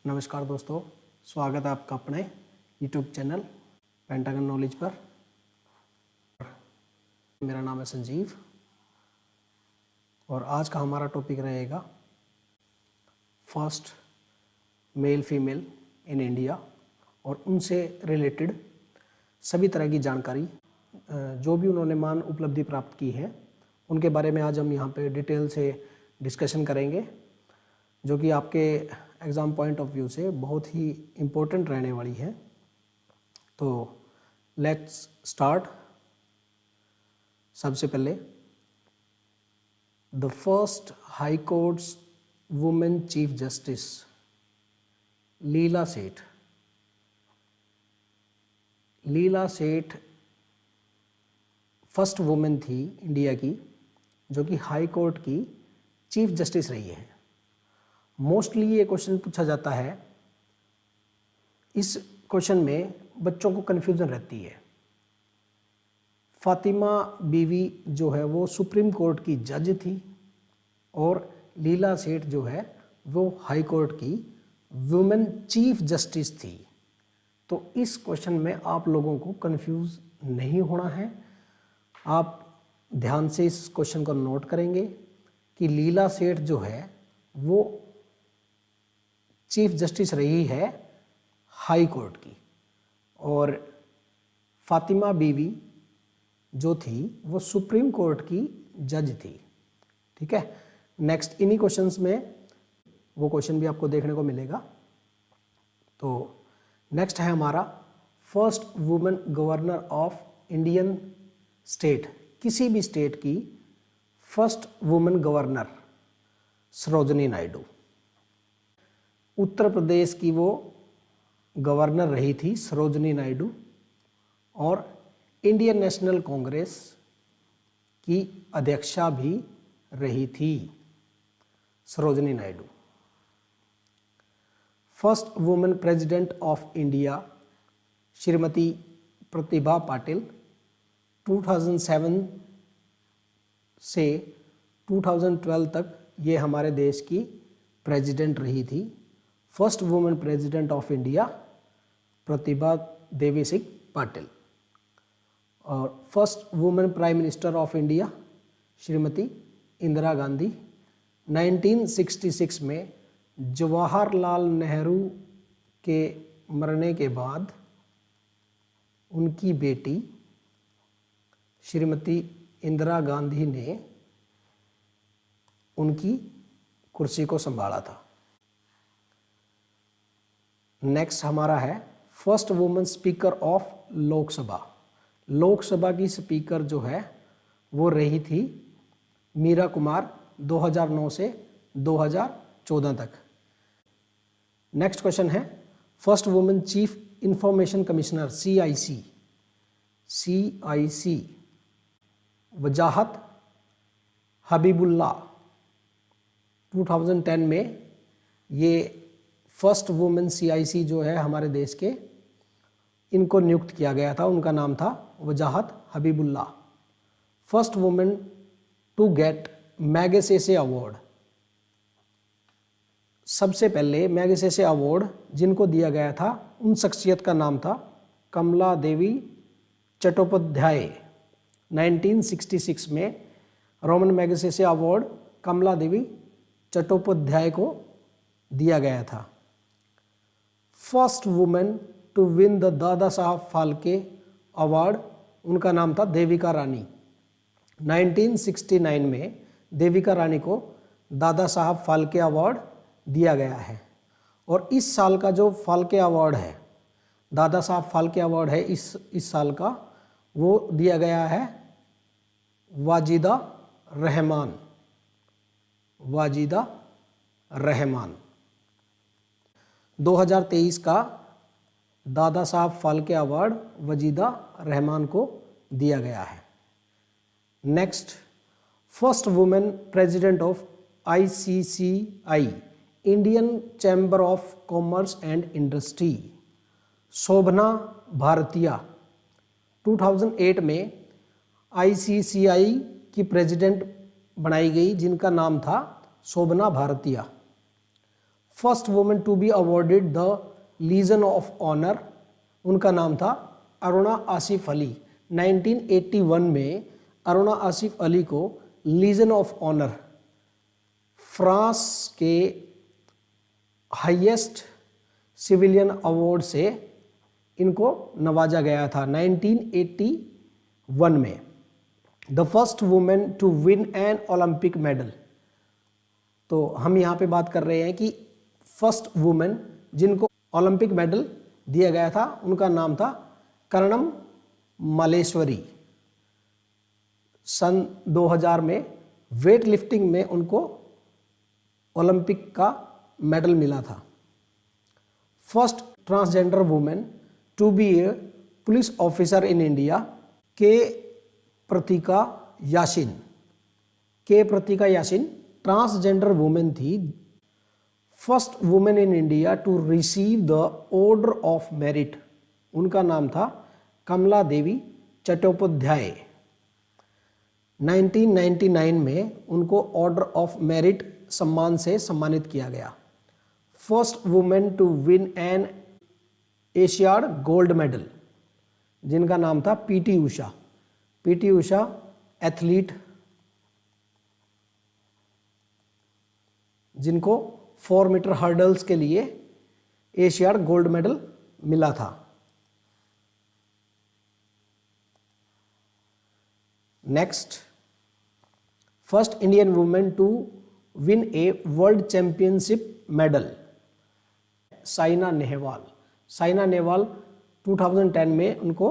नमस्कार दोस्तों, स्वागत है आपका अपने यूट्यूब चैनल पेंटागन नॉलेज पर। मेरा नाम है संजीव और आज का हमारा टॉपिक रहेगा first male female in India और उनसे रिलेटेड सभी तरह की जानकारी जो भी उन्होंने मान उपलब्धि प्राप्त की है उनके बारे में आज हम यहाँ पे डिटेल से डिस्कशन करेंगे, जो कि आपके एग्ज़ाम पॉइंट ऑफ व्यू से बहुत ही इम्पोर्टेंट रहने वाली है। तो लेट्स स्टार्ट। सबसे पहले the first high court's women chief justice Leela Seth. Leela सेठ फर्स्ट वुमेन थी इंडिया की जो कि हाई कोर्ट की चीफ जस्टिस रही है। मोस्टली ये क्वेश्चन पूछा जाता है। इस क्वेश्चन में बच्चों को कन्फ्यूज़न रहती है। फातिमा बीवी जो है वो सुप्रीम कोर्ट की जज थी और लीला सेठ जो है वो हाई कोर्ट की वुमेन चीफ जस्टिस थी। तो इस क्वेश्चन में आप लोगों को कन्फ्यूज़ नहीं होना है। आप ध्यान से इस क्वेश्चन को नोट करेंगे कि लीला सेठ जो है वो चीफ जस्टिस रही है हाई कोर्ट की और फातिमा बीवी जो थी वो सुप्रीम कोर्ट की जज थी। ठीक है, नेक्स्ट इन्हीं क्वेश्चंस में वो क्वेश्चन भी आपको देखने को मिलेगा। तो नेक्स्ट है हमारा first women governor of Indian state. किसी भी स्टेट की first women governor Sarojini Naidu. Uttar Pradesh की वो गवर्नर रही थी सरोजिनी नायडू और इंडियन नेशनल कांग्रेस की अध्यक्षा भी रही थी Sarojini Naidu. First women president of India Shrimati Pratibha Patil 2007 से 2012 तक ये हमारे देश की प्रेसिडेंट रही थी। First women president of India Pratibha Devi Singh Patil. और first women prime minister of India Shrimati Indira Gandhi. 1966 में जवाहरलाल नेहरू के मरने के बाद उनकी बेटी श्रीमती इंदिरा गांधी ने उनकी कुर्सी को संभाला था। नेक्स्ट हमारा है first women speaker of Lok Sabha. Lok Sabha की स्पीकर जो है वो रही थी मीरा कुमार 2009 से 2014 तक। नेक्स्ट क्वेश्चन है first women chief information commissioner CIC वजाहत हबीबुल्ला। 2010 में ये फर्स्ट वुमेन CIC जो है हमारे देश के इनको नियुक्त किया गया था। उनका नाम था Wajahat Habibullah. First women to get Magsaysay award. सबसे पहले मैगसेसे अवार्ड जिनको दिया गया था उन शख्सियत का नाम था कमला देवी चट्टोपाध्याय। 1966 में Ramon Magsaysay award Kamala Devi Chattopadhyay को दिया गया था। First women to win the Dada Saheb Phalke award उनका नाम था देविका रानी। 1969 में देविका रानी को दादा साहब फाल्के अवार्ड दिया गया है। और इस साल का जो फाल्के अवार्ड है, दादा साहब फाल्के अवार्ड है इस साल का, वो दिया गया है वाजिदा रहमान। वाजिदा रहमान। 2023 का दादा साहब फाल्के अवार्ड वजीदा रहमान को दिया गया है। Next first women president of ICCI Indian Chamber of Commerce and Industry Shobhana Bhartia. 2008 में ICCI की प्रेसिडेंट बनाई गई जिनका नाम था Shobhana Bhartia. First women to be awarded the Legion of Honour, उनका नाम था अरुणा आसिफ अली। 1981 में अरुणा आसिफ अली को लीजन ऑफ ऑनर, फ्रांस के हाईएस्ट सिविलियन अवार्ड से इनको नवाजा गया था 1981 में। The first women to win an Olympic medal, तो हम यहाँ पे बात कर रहे हैं कि फर्स्ट वुमेन जिनको ओलंपिक मेडल दिया गया था उनका नाम था कर्णम मालेश्वरी। सन 2000 में वेट लिफ्टिंग में उनको ओलंपिक का मेडल मिला था। First transgender women to be a police officer in India, K Prithika Yashini. K Prithika Yashini transgender women थी, first women in India to receive the Order of Merit, उनका नाम था कमला देवी चट्टोपाध्याय। 1999 में उनको ऑर्डर ऑफ मेरिट सम्मान से सम्मानित किया गया। First women to win an Asiad gold medal, जिनका नाम था PT Usha. PT Usha athlete जिनको 4 मीटर हर्डल्स के लिए एशियाड गोल्ड मेडल मिला था। Next, first Indian women to win a world championship medal, Saina Nehwal. Saina Nehwal 2010 में उनको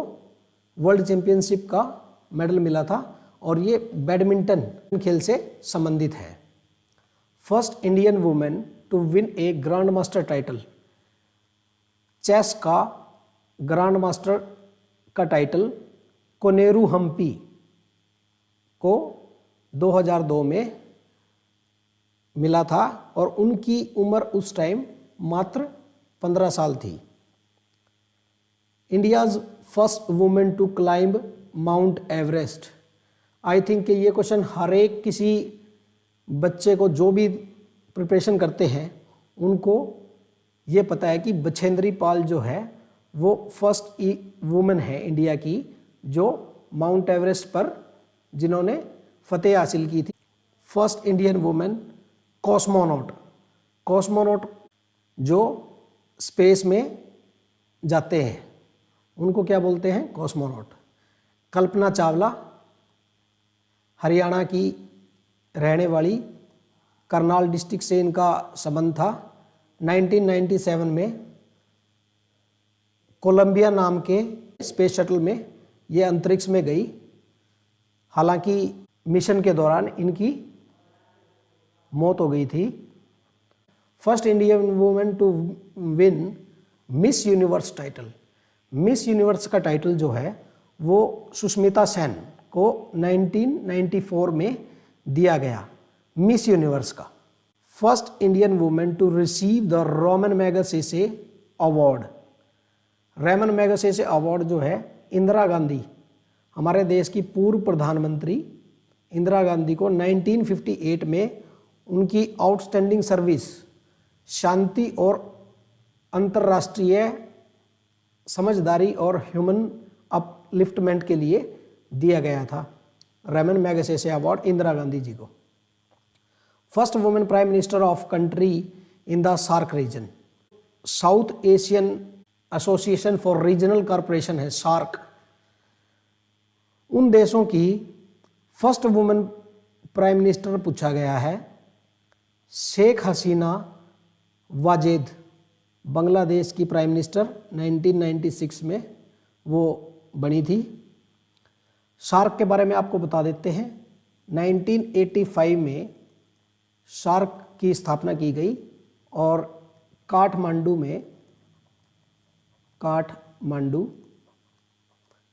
वर्ल्ड चैंपियनशिप का मेडल मिला था और ये बैडमिंटन खेल से संबंधित है। First Indian women to win a grand master title, chess का ग्रैंड मास्टर का टाइटल कोनेरू हम्पी को 2002 में मिला था और उनकी उम्र उस टाइम मात्र 15 साल थी। India's first women to climb Mount Everest. I think कि ये क्वेश्चन हर एक किसी बच्चे को जो भी प्रिपरेशन करते हैं उनको ये पता है कि बछेंद्री पाल जो है वो फर्स्ट वुमेन है इंडिया की जो माउंट एवरेस्ट पर जिन्होंने फतेह हासिल की थी। First Indian women cosmonaut. Cosmonaut जो स्पेस में जाते हैं उनको क्या बोलते हैं? कॉस्मोनॉट। कल्पना चावला हरियाणा की रहने वाली, करनाल डिस्ट्रिक्ट से इनका संबंध था। 1997 में कोलंबिया नाम के स्पेस शटल में ये अंतरिक्ष में गई। हालांकि मिशन के दौरान इनकी मौत हो गई थी। First Indian women to win Miss Universe title. Miss Universe का टाइटल जो है वो सुष्मिता सेन को 1994 में दिया गया, मिस यूनिवर्स का। First Indian women to receive the Ramon Magsaysay award. Ramon Magsaysay award जो है इंदिरा गांधी, हमारे देश की पूर्व प्रधानमंत्री इंदिरा गांधी को 1958 में उनकी आउटस्टैंडिंग सर्विस, शांति और अंतर्राष्ट्रीय समझदारी और ह्यूमन अपलिफ्टमेंट के लिए दिया गया था। Ramon Magsaysay award Indira Gandhi ji को। First women prime minister of country in the SAARC region. South Asian Association for Regional Corporation है सार्क। उन देशों की फर्स्ट वुमेन प्राइम मिनिस्टर पूछा गया है। शेख हसीना वाजेद बांग्लादेश की प्राइम मिनिस्टर 1996 में वो बनी थी। सार्क के बारे में आपको बता देते हैं। 1985 में सार्क की स्थापना की गई और काठमांडू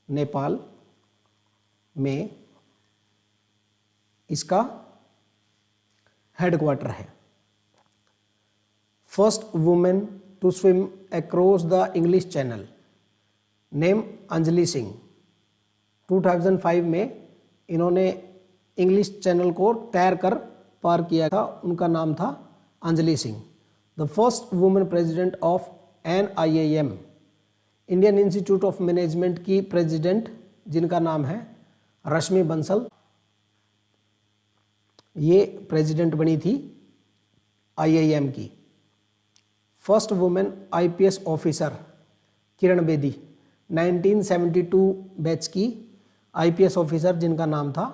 नेपाल में इसका हेडक्वार्टर है। First women to swim across the English Channel, name Anjali Singh. 2005 में इन्होंने इंग्लिश चैनल को तैर कर पार किया था, उनका नाम था Anjali Singh. The first women president of NIIM, Indian institute of management की प्रेसिडेंट जिनका नाम है रश्मि बंसल, ये प्रेसिडेंट बनी थी IIM की। First women IPS officer Kiran Bedi, 1972 batch की IPS ऑफिसर जिनका नाम था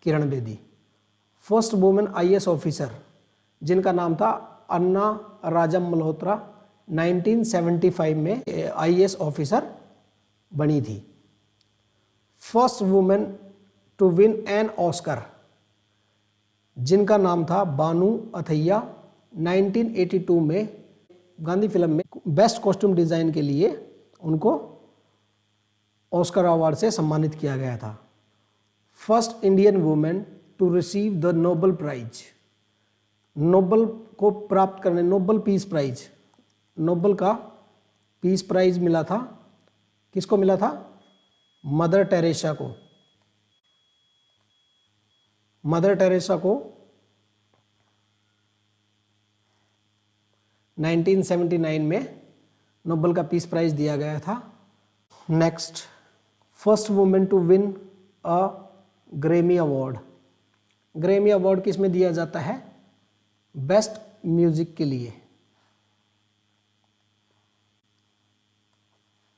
Kiran Bedi. First women IAS officer जिनका नाम था अन्ना राजम मल्होत्रा, 1975 में IAS ऑफिसर बनी थी। First women to win an Oscar जिनका नाम था बानू अथैया, 1982 में गांधी फिल्म में बेस्ट कॉस्ट्यूम डिज़ाइन के लिए उनको ऑस्कर अवार्ड से सम्मानित किया गया था। First Indian women to receive the Nobel prize, Nobel को प्राप्त करने, नोबेल पीस प्राइज, नोबेल का पीस प्राइज मिला था, किसको मिला था? मदर टेरेसा को। मदर टेरेसा को 1979 में नोबेल का पीस प्राइज दिया गया था। Next, first women to win a Grammy award. Grammy award किस में दिया जाता है? बेस्ट म्यूजिक के लिए।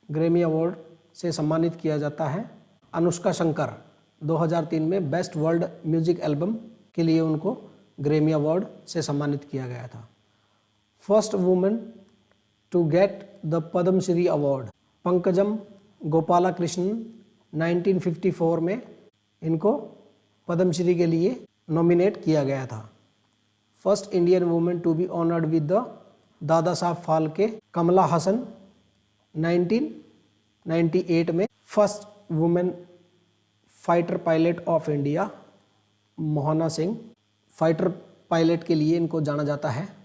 ग्रैमी अवार्ड से सम्मानित किया जाता है। अनुष्का शंकर 2003 में बेस्ट वर्ल्ड म्यूजिक एल्बम के लिए उनको ग्रैमी अवार्ड से सम्मानित किया गया था। First women to get the Padma Shri award, Pankajam Gopala Krishnan, 1954 में इनको पद्मश्री के लिए नॉमिनेट किया गया था। First Indian women to be honoured with the Dada Saheb Phalke, Kamala Hasan, 1998 में। First women fighter pilot of India, Mohana Singh, fighter pilot के लिए इनको जाना जाता है।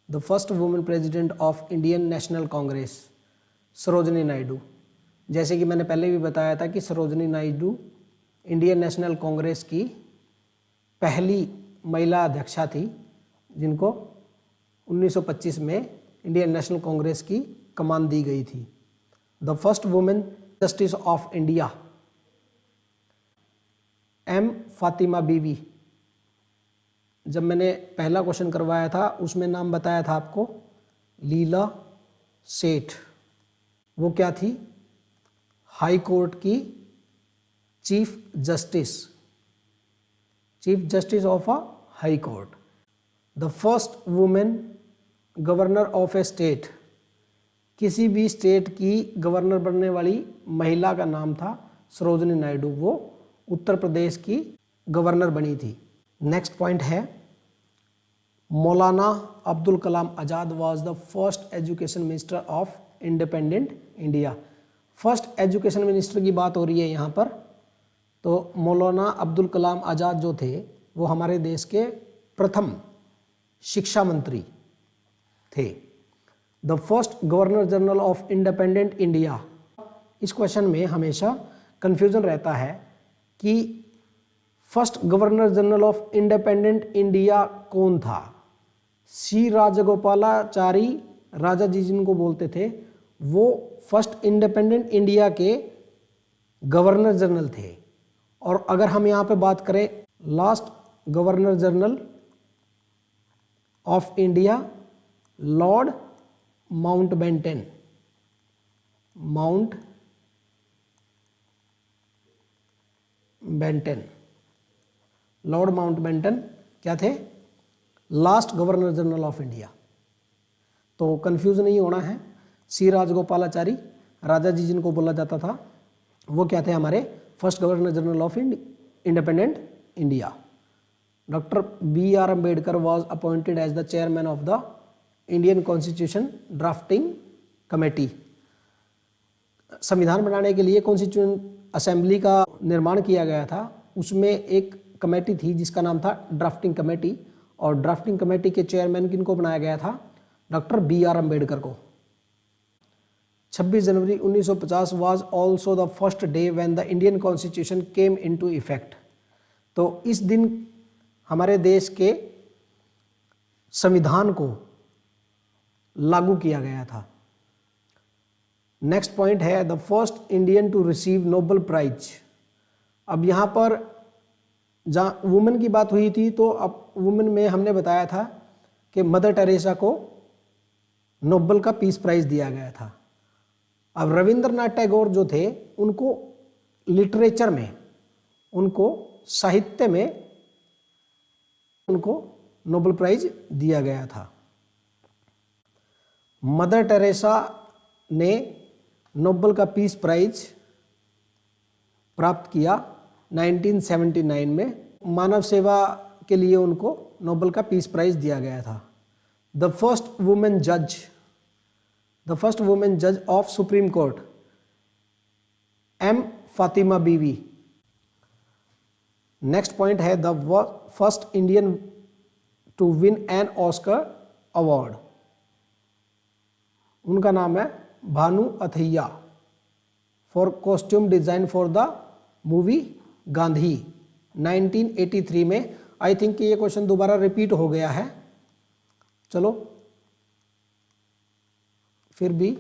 The first women president of Indian National Congress, Sarojini Naidu. जैसे कि मैंने पहले भी बताया था कि Sarojini Naidu Indian National Congress की पहली महिला अध्यक्षा थी, जिनको 1925 में इंडियन नेशनल कांग्रेस की कमान दी गई थी। The first women justice of India, M Fatima बीवी। जब मैंने पहला क्वेश्चन करवाया था उसमें नाम बताया था आपको लीला सेठ। वो क्या थी? हाई कोर्ट की chief justice of a high court. The first women governor of A state, किसी भी स्टेट की गवर्नर बनने वाली महिला का नाम था सरोजनी नायडू। वो उत्तर प्रदेश की गवर्नर बनी थी। नेक्स्ट पॉइंट है, Maulana Abdul Kalam Azad was the first education minister of independent India. First education minister की बात हो रही है यहाँ पर, तो मौलाना अब्दुल कलाम आज़ाद जो थे वो हमारे देश के प्रथम शिक्षा मंत्री थे। The first governor general of independent India. इस क्वेश्चन में हमेशा कन्फ्यूजन रहता है कि first governor general of independent India कौन था। सी राजगोपालाचारी राजा जी जिनको बोलते थे, वो फर्स्ट इंडिपेंडेंट इंडिया के गवर्नर जनरल थे। और अगर हम यहाँ पे बात करें last governor general of India, Lord Mountbatten. Lord Mountbatten क्या थे? Last governor general of India. तो कंफ्यूज नहीं होना है। सी राजगोपालाचारी राजा जी जिनको बोला जाता था, वो क्या थे? हमारे first governor general of independent India. Doctor B.R. Ambedkar was appointed as the chairman of the Indian constitution drafting committee. संविधान बनाने के लिए कॉन्स्टिट्यूशन असेंबली का निर्माण किया गया था। उसमें एक कमेटी थी जिसका नाम था ड्राफ्टिंग कमेटी, और ड्राफ्टिंग कमेटी के चेयरमैन किनको बनाया गया था? Doctor B.R. अम्बेडकर को। 26 जनवरी 1950 was also the first day when the Indian constitution came into effect. तो इस दिन हमारे देश के संविधान को लागू किया गया था। नेक्स्ट पॉइंट है the first Indian to receive Nobel prize. अब यहाँ पर जहाँ वुमेन की बात हुई थी तो अब वुमेन में हमने बताया था कि मदर टेरेसा को नोबेल का पीस प्राइज दिया गया था। अब रविंद्रनाथ टैगोर जो थे उनको लिटरेचर में, उनको साहित्य में उनको नोबेल प्राइज दिया गया था। मदर टेरेसा ने नोबेल का पीस प्राइज प्राप्त किया 1979 में। मानव सेवा के लिए उनको नोबेल का पीस प्राइज दिया गया था। द फर्स्ट वुमेन जज of supreme court M Fathima Beevi. Next point है the first Indian to win an Oscar award. उनका नाम है Bhanu Athaiya for costume design for the movie Gandhi 1983 में। आई थिंक ये क्वेश्चन दोबारा रिपीट हो गया है, चलो फिर भी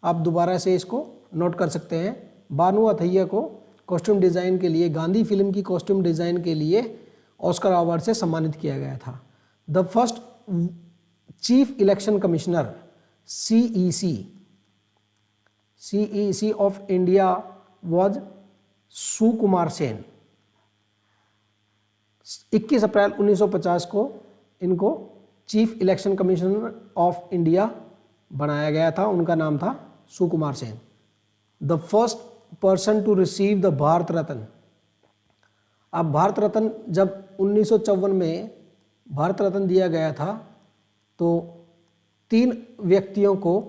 आप दोबारा से इसको नोट कर सकते हैं। भानु अथैया को कॉस्ट्यूम डिज़ाइन के लिए, गांधी फिल्म की कॉस्ट्यूम डिज़ाइन के लिए ऑस्कर अवार्ड से सम्मानित किया गया था। The first chief election commissioner CEC of India was Sukumar Sen. 21 April 1950 को इनको chief election commissioner of India बनाया गया था। उनका नाम था Sukumar Sen. The first person to receive the Bharat Ratna. अब भारत रत्न जब 1954 में भारत रत्न दिया गया था तो 3 व्यक्तियों को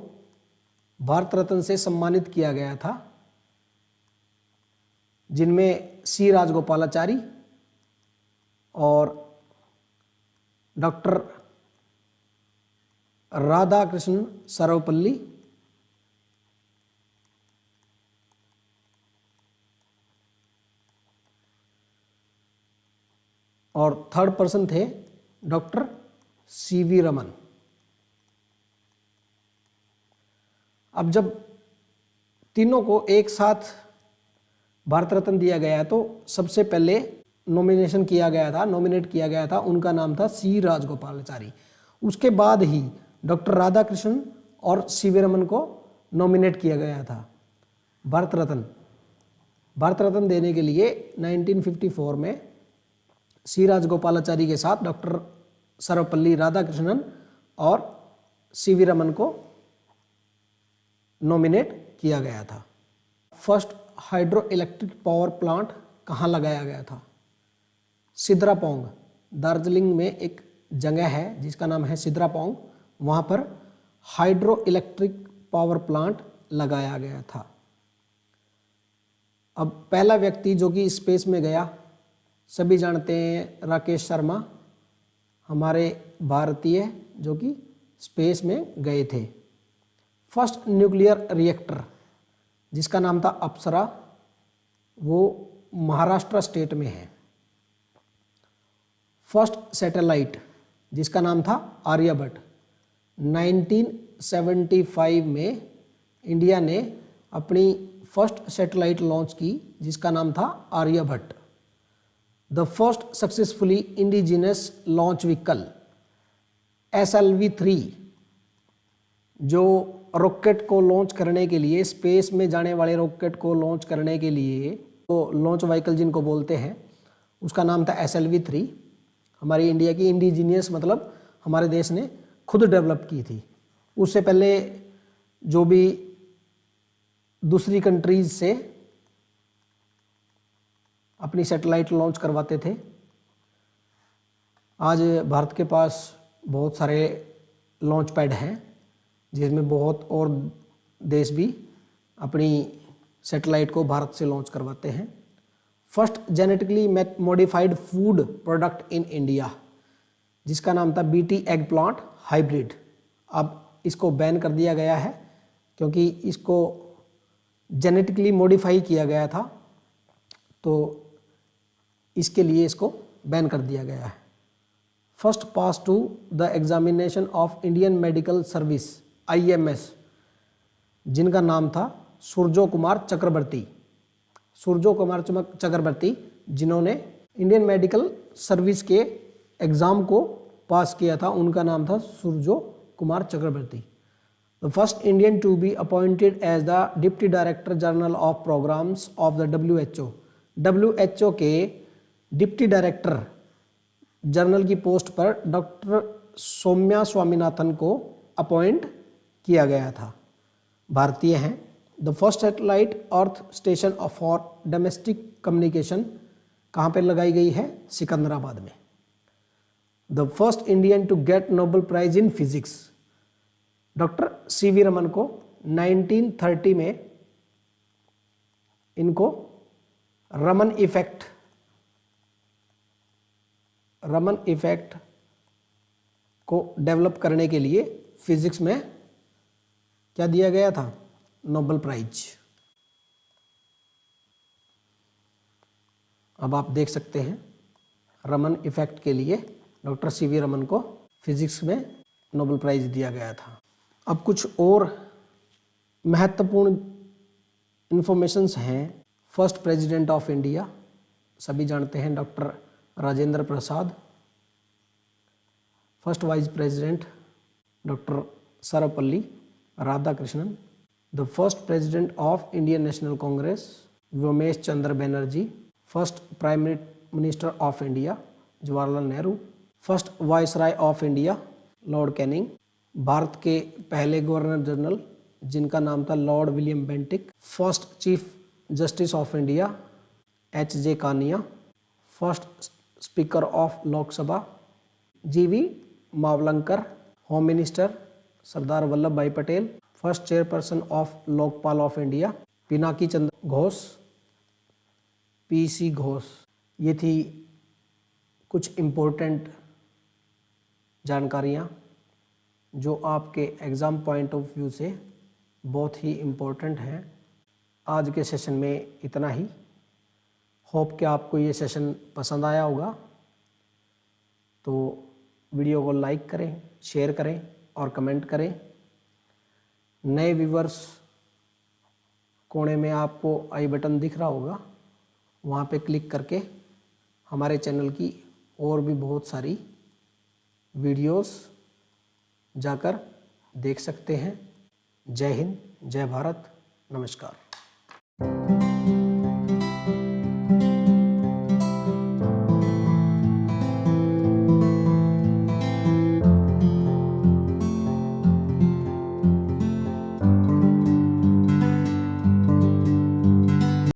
भारत रत्न से सम्मानित किया गया था, जिनमें सी राजगोपालाचारी और डॉक्टर राधाकृष्णन सर्वपल्ली और थर्ड पर्सन थे डॉक्टर सीवी रमन। अब जब तीनों को एक साथ भारत रत्न दिया गया तो सबसे पहले नॉमिनेट किया गया था, उनका नाम था सी राजगोपालाचारी। उसके बाद ही डॉक्टर राधाकृष्णन और सीवी रमन को नॉमिनेट किया गया था भारत रत्न देने के लिए। 1954 में सी राजगोपालाचारी के साथ डॉक्टर सर्वपल्ली राधाकृष्णन और सीवी रमन को नॉमिनेट किया गया था। First hydro electric power plant कहाँ लगाया गया था? सिद्रापोंग, दार्जिलिंग में एक जगह है जिसका नाम है सिद्रापोंग, वहाँ पर हाइड्रो इलेक्ट्रिक पावर प्लांट लगाया गया था। अब पहला व्यक्ति जो कि स्पेस में गया सभी जानते हैं, राकेश शर्मा, हमारे भारतीय जो कि स्पेस में गए थे। फर्स्ट न्यूक्लियर रिएक्टर जिसका नाम था अप्सरा, वो महाराष्ट्र स्टेट में है। फर्स्ट सैटेलाइट जिसका नाम था आर्यभट्ट, 1975 में इंडिया ने अपनी फर्स्ट सैटेलाइट लॉन्च की जिसका नाम था Aryabhata. The first successfully indigenous launch vehicle SLV-3, जो रॉकेट को लॉन्च करने के लिए, स्पेस में जाने वाले रॉकेट को लॉन्च करने के लिए, तो लॉन्च व्हीकल जिनको बोलते हैं, उसका नाम था SLV-3। हमारी इंडिया की इंडिजीनियस मतलब हमारे देश ने खुद डेवलप की थी। उससे पहले जो भी दूसरी कंट्रीज से अपनी सैटेलाइट लॉन्च करवाते थे, आज भारत के पास बहुत सारे लॉन्च पैड हैं जिसमें बहुत और देश भी अपनी सैटेलाइट को भारत से लॉन्च करवाते हैं। First genetically modified food product in India जिसका नाम था BT एग प्लांट हाइब्रिड। अब इसको बैन कर दिया गया है क्योंकि इसको जेनेटिकली मॉडिफाई किया गया था, तो इसके लिए इसको बैन कर दिया गया है। First pass to the examination of Indian medical service IMS, जिनका नाम था सुरजो कुमार चक्रवर्ती। सुरजो कुमार चक्रवर्ती जिन्होंने इंडियन मेडिकल सर्विस के एग्ज़ाम को पास किया था, उनका नाम था Surjo Kumar Chakravarti. The first Indian to be appointed as the deputy director general of programmes of the WHO के डिप्टी डायरेक्टर जनरल की पोस्ट पर डॉक्टर सौम्या स्वामीनाथन को अपॉइंट किया गया था। भारतीय हैं। The first satellite earth station for domestic communication कहाँ पर लगाई गई है? सिकंदराबाद में। The first Indian to get Nobel prize in physics, doctor CV Raman को 1930 में इनको रमन इफेक्ट को डेवलप करने के लिए फिजिक्स में क्या दिया गया था? Nobel prize. अब आप देख सकते हैं रमन इफेक्ट के लिए डॉक्टर CV रमन को फिजिक्स में नोबेल प्राइज दिया गया था। अब कुछ और महत्वपूर्ण इन्फॉर्मेशंस हैं। फर्स्ट प्रेसिडेंट ऑफ इंडिया सभी जानते हैं, doctor Rajendra Prasad. First vice president doctor Sarvepalli Radhakrishnan. The first president of Indian National Congress Womesh Chandra Banerjee. First prime minister of India Jawaharlal Nehru. First viceroy of India lord Canning. Bharat के पहले गवर्नर जनरल जिनका नाम था lord William Bentinck. First chief justice of India HJ Kania. First speaker of Lok Sabha GV Mavalankar. Home minister Sardar Vallabhbhai Patel. First chairperson of Lokpal of India Pinaki Chandra Ghosh, PC Ghosh. ये थी कुछ important जानकारियाँ जो आपके एग्ज़ाम पॉइंट ऑफ व्यू से बहुत ही इम्पोर्टेंट हैं। आज के सेशन में इतना ही। होप कि आपको ये सेशन पसंद आया होगा, तो वीडियो को लाइक करें, शेयर करें और कमेंट करें। नए व्यूवर्स कोने में आपको आई बटन दिख रहा होगा, वहाँ पे क्लिक करके हमारे चैनल की और भी बहुत सारी वीडियोस जाकर देख सकते हैं। जय हिंद, जय भारत, नमस्कार।